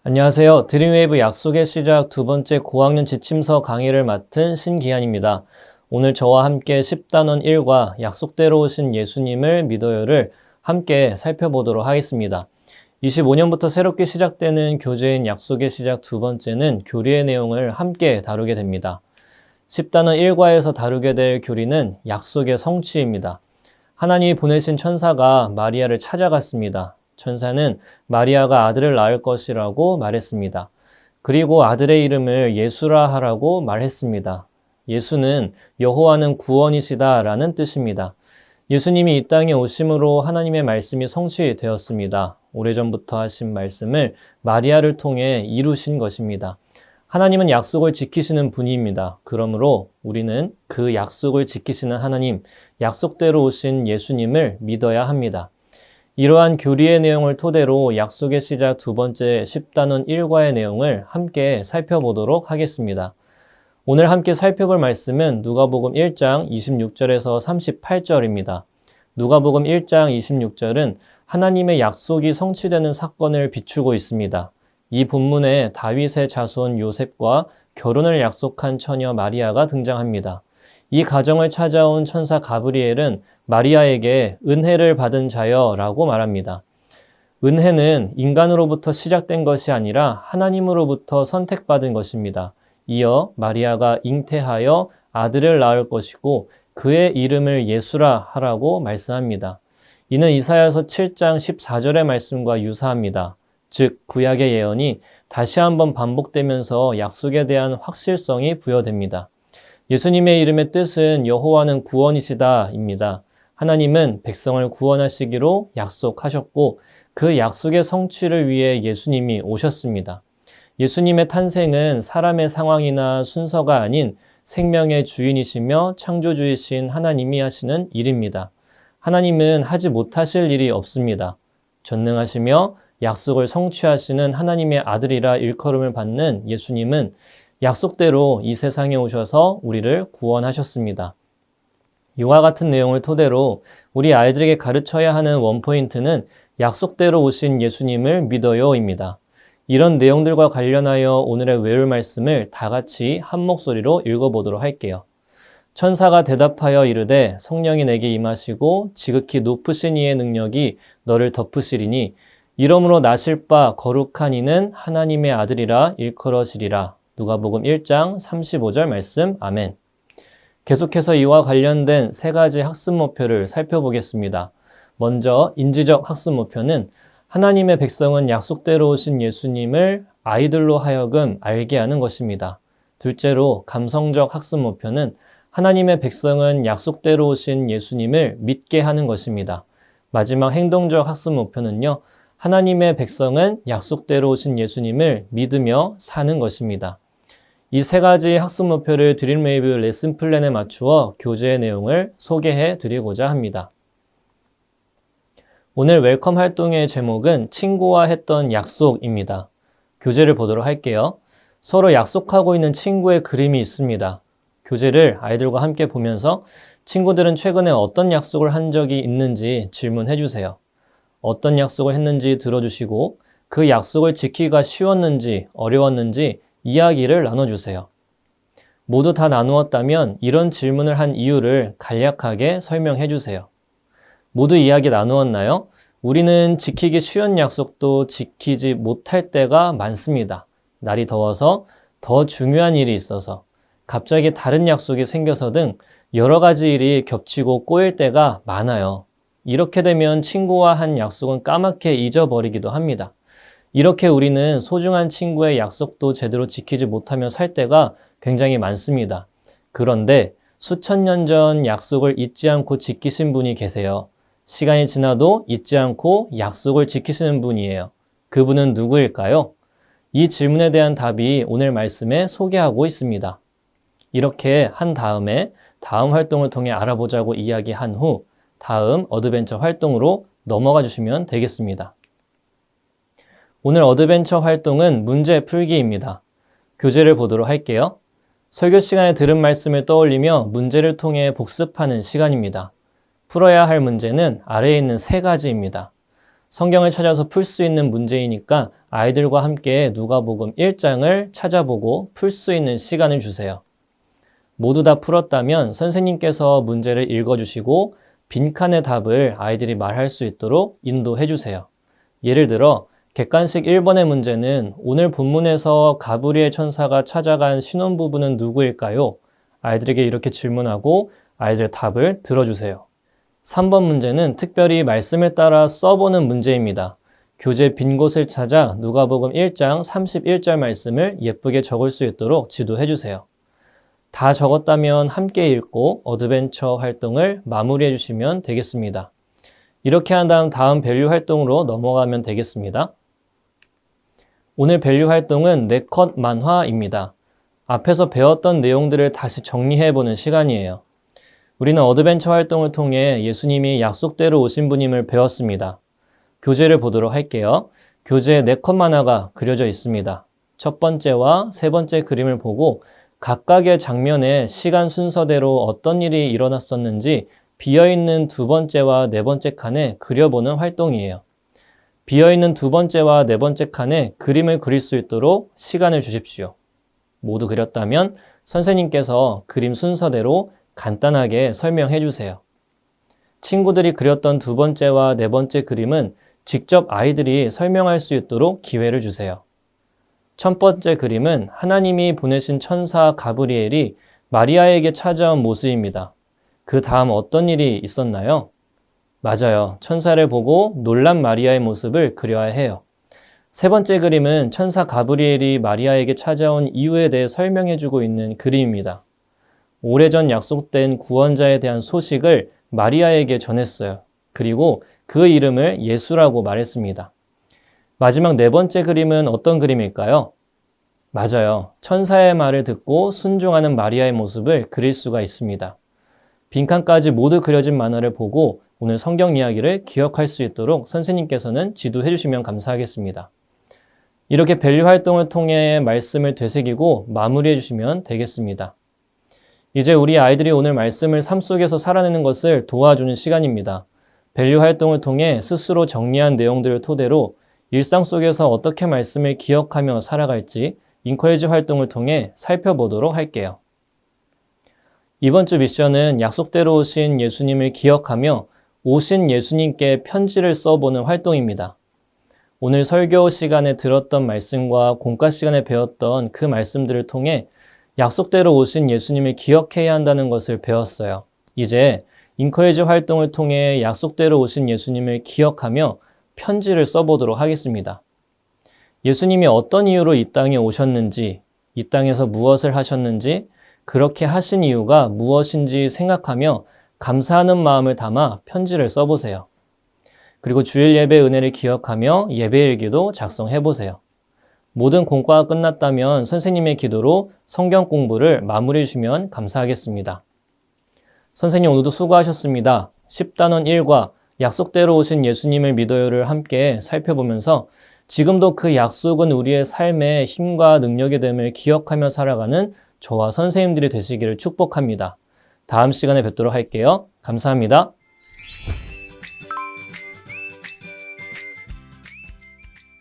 안녕하세요. 드림웨이브 약속의 시작 두 번째 고학년 지침서 강의를 맡은 신기한입니다. 오늘 저와 함께 10단원 1과 약속대로 오신 예수님을 믿어요를 함께 살펴보도록 하겠습니다. 25년부터 새롭게 시작되는 교재인 약속의 시작 두 번째는 교리의 내용을 함께 다루게 됩니다. 10단원 1과에서 다루게 될 교리는 약속의 성취입니다. 하나님이 보내신 천사가 마리아를 찾아갔습니다. 천사는 마리아가 아들을 낳을 것이라고 말했습니다. 그리고 아들의 이름을 예수라 하라고 말했습니다. 예수는 여호와는 구원이시다 라는 뜻입니다. 예수님이 이 땅에 오심으로 하나님의 말씀이 성취되었습니다. 오래전부터 하신 말씀을 마리아를 통해 이루신 것입니다. 하나님은 약속을 지키시는 분입니다. 그러므로 우리는 그 약속을 지키시는 하나님, 약속대로 오신 예수님을 믿어야 합니다. 이러한 교리의 내용을 토대로 약속의 시작 두 번째 10단원 1과의 내용을 함께 살펴보도록 하겠습니다. 오늘 함께 살펴볼 말씀은 누가복음 1장 26절에서 38절입니다. 누가복음 1장 26절은 하나님의 약속이 성취되는 사건을 비추고 있습니다. 이 본문에 다윗의 자손 요셉과 결혼을 약속한 처녀 마리아가 등장합니다. 이 가정을 찾아온 천사 가브리엘은 마리아에게 은혜를 받은 자여라고 말합니다. 은혜는 인간으로부터 시작된 것이 아니라 하나님으로부터 선택받은 것입니다. 이어 마리아가 잉태하여 아들을 낳을 것이고 그의 이름을 예수라 하라고 말씀합니다. 이는 이사야서 7장 14절의 말씀과 유사합니다. 즉 구약의 예언이 다시 한번 반복되면서 약속에 대한 확실성이 부여됩니다. 예수님의 이름의 뜻은 여호와는 구원이시다입니다. 하나님은 백성을 구원하시기로 약속하셨고 그 약속의 성취를 위해 예수님이 오셨습니다. 예수님의 탄생은 사람의 상황이나 순서가 아닌 생명의 주인이시며 창조주이신 하나님이 하시는 일입니다. 하나님은 하지 못하실 일이 없습니다. 전능하시며 약속을 성취하시는 하나님의 아들이라 일컬음을 받는 예수님은 약속대로 이 세상에 오셔서 우리를 구원하셨습니다. 이와 같은 내용을 토대로 우리 아이들에게 가르쳐야 하는 원포인트는 약속대로 오신 예수님을 믿어요입니다. 이런 내용들과 관련하여 오늘의 외울 말씀을 다 같이 한 목소리로 읽어보도록 할게요. 천사가 대답하여 이르되 성령이 내게 임하시고 지극히 높으신 이의 능력이 너를 덮으시리니 이러므로 나실 바 거룩한 이는 하나님의 아들이라 일컬어시리라. 누가복음 1장 35절 말씀. 아멘. 계속해서 이와 관련된 세 가지 학습 목표를 살펴보겠습니다. 먼저 인지적 학습 목표는 하나님의 백성은 약속대로 오신 예수님을 아이들로 하여금 알게 하는 것입니다. 둘째로 감성적 학습 목표는 하나님의 백성은 약속대로 오신 예수님을 믿게 하는 것입니다. 마지막 행동적 학습 목표는요, 하나님의 백성은 약속대로 오신 예수님을 믿으며 사는 것입니다. 이 세 가지 학습 목표를 드림웨이브 레슨 플랜에 맞추어 교재의 내용을 소개해 드리고자 합니다. 오늘 웰컴 활동의 제목은 친구와 했던 약속입니다. 교재를 보도록 할게요. 서로 약속하고 있는 친구의 그림이 있습니다. 교재를 아이들과 함께 보면서 친구들은 최근에 어떤 약속을 한 적이 있는지 질문해 주세요. 어떤 약속을 했는지 들어주시고 그 약속을 지키기가 쉬웠는지 어려웠는지 이야기를 나눠주세요. 모두 다 나누었다면 이런 질문을 한 이유를 간략하게 설명해 주세요. 모두 이야기 나누었나요? 우리는 지키기 쉬운 약속도 지키지 못할 때가 많습니다. 날이 더워서 더 중요한 일이 있어서 갑자기 다른 약속이 생겨서 등 여러 가지 일이 겹치고 꼬일 때가 많아요. 이렇게 되면 친구와 한 약속은 까맣게 잊어버리기도 합니다. 이렇게 우리는 소중한 친구의 약속도 제대로 지키지 못하며 살 때가 굉장히 많습니다. 그런데 수천 년 전 약속을 잊지 않고 지키신 분이 계세요. 시간이 지나도 잊지 않고 약속을 지키시는 분이에요. 그분은 누구일까요? 이 질문에 대한 답이 오늘 말씀에 소개하고 있습니다. 이렇게 한 다음에 다음 활동을 통해 알아보자고 이야기한 후 다음 어드벤처 활동으로 넘어가 주시면 되겠습니다. 오늘 어드벤처 활동은 문제 풀기입니다. 교재를 보도록 할게요. 설교 시간에 들은 말씀을 떠올리며 문제를 통해 복습하는 시간입니다. 풀어야 할 문제는 아래에 있는 세 가지입니다. 성경을 찾아서 풀 수 있는 문제이니까 아이들과 함께 누가복음 1장을 찾아보고 풀 수 있는 시간을 주세요. 모두 다 풀었다면 선생님께서 문제를 읽어주시고 빈칸의 답을 아이들이 말할 수 있도록 인도해 주세요. 예를 들어 객관식 1번의 문제는 오늘 본문에서 가브리엘 천사가 찾아간 신혼부부는 누구일까요? 아이들에게 이렇게 질문하고 아이들의 답을 들어주세요. 3번 문제는 특별히 말씀을 따라 써보는 문제입니다. 교재 빈 곳을 찾아 누가복음 1장 31절 말씀을 예쁘게 적을 수 있도록 지도해 주세요. 다 적었다면 함께 읽고 어드벤처 활동을 마무리해 주시면 되겠습니다. 이렇게 한 다음 밸류 활동으로 넘어가면 되겠습니다. 오늘 밸류 활동은 4컷 만화입니다. 앞에서 배웠던 내용들을 다시 정리해보는 시간이에요. 우리는 어드벤처 활동을 통해 예수님이 약속대로 오신 분임을 배웠습니다. 교재를 보도록 할게요. 교재에 4컷 만화가 그려져 있습니다. 첫 번째와 세 번째 그림을 보고 각각의 장면에 시간 순서대로 어떤 일이 일어났었는지 비어있는 두 번째와 네 번째 칸에 그려보는 활동이에요. 비어있는 두 번째와 네 번째 칸에 그림을 그릴 수 있도록 시간을 주십시오. 모두 그렸다면 선생님께서 그림 순서대로 간단하게 설명해 주세요. 친구들이 그렸던 두 번째와 네 번째 그림은 직접 아이들이 설명할 수 있도록 기회를 주세요. 첫 번째 그림은 하나님이 보내신 천사 가브리엘이 마리아에게 찾아온 모습입니다. 그 다음 어떤 일이 있었나요? 맞아요. 천사를 보고 놀란 마리아의 모습을 그려야 해요. 세 번째 그림은 천사 가브리엘이 마리아에게 찾아온 이유에 대해 설명해주고 있는 그림입니다. 오래전 약속된 구원자에 대한 소식을 마리아에게 전했어요. 그리고 그 이름을 예수라고 말했습니다. 마지막 네 번째 그림은 어떤 그림일까요? 맞아요. 천사의 말을 듣고 순종하는 마리아의 모습을 그릴 수가 있습니다. 빈칸까지 모두 그려진 만화를 보고 오늘 성경 이야기를 기억할 수 있도록 선생님께서는 지도해 주시면 감사하겠습니다. 이렇게 밸류 활동을 통해 말씀을 되새기고 마무리해 주시면 되겠습니다. 이제 우리 아이들이 오늘 말씀을 삶 속에서 살아내는 것을 도와주는 시간입니다. 밸류 활동을 통해 스스로 정리한 내용들을 토대로 일상 속에서 어떻게 말씀을 기억하며 살아갈지 인커리지 활동을 통해 살펴보도록 할게요. 이번 주 미션은 약속대로 오신 예수님을 기억하며 오신 예수님께 편지를 써보는 활동입니다. 오늘 설교 시간에 들었던 말씀과 공과 시간에 배웠던 그 말씀들을 통해 약속대로 오신 예수님을 기억해야 한다는 것을 배웠어요. 이제 인커리지 활동을 통해 약속대로 오신 예수님을 기억하며 편지를 써보도록 하겠습니다. 예수님이 어떤 이유로 이 땅에 오셨는지, 이 땅에서 무엇을 하셨는지, 그렇게 하신 이유가 무엇인지 생각하며 감사하는 마음을 담아 편지를 써보세요. 그리고 주일 예배 은혜를 기억하며 예배일기도 작성해보세요. 모든 공과가 끝났다면 선생님의 기도로 성경 공부를 마무리해 주시면 감사하겠습니다. 선생님 오늘도 수고하셨습니다. 10단원 1과 약속대로 오신 예수님을 믿어요를 함께 살펴보면서 지금도 그 약속은 우리의 삶의 힘과 능력이 됨을 기억하며 살아가는 저와 선생님들이 되시기를 축복합니다. 다음 시간에 뵙도록 할게요. 감사합니다.